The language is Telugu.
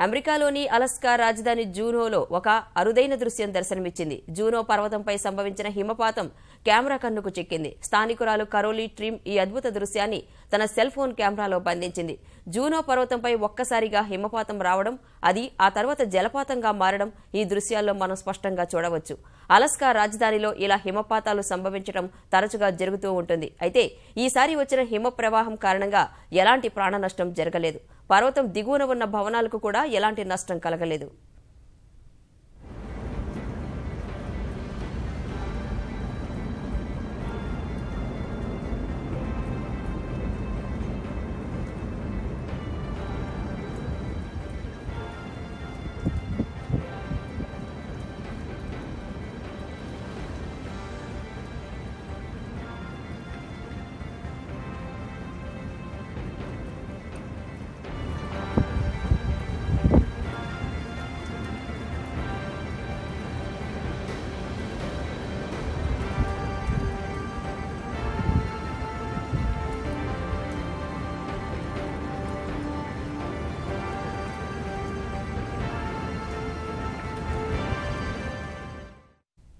అమెరికాలోని అలాస్కా రాజధాని జూనోలో ఒక అరుదైన దృశ్యం దర్శనమిచ్చింది. జూనో పర్వతంపై సంభవించిన హిమపాతం కెమెరా కన్నుకు చిక్కింది. స్థానికురాలు కరోలీ ట్రిమ్ ఈ అద్భుత దృశ్యాన్ని తన సెల్ ఫోన్ కెమెరాలో బంధించింది. జూనో పర్వతంపై ఒక్కసారిగా హిమపాతం రావడం, అది ఆ తర్వాత జలపాతంగా మారడం ఈ దృశ్యాల్లో మనం స్పష్టంగా చూడవచ్చు. అలాస్కా రాజధానిలో ఇలా హిమపాతాలు సంభవించడం తరచుగా జరుగుతూ ఉంటుంది. అయితే ఈసారి వచ్చిన హిమ ప్రవాహం కారణంగా ఎలాంటి ప్రాణ నష్టం జరగలేదు. పర్వతం దిగువన ఉన్న భవనాలకు కూడా ఎలాంటి నష్టం కలగలేదు.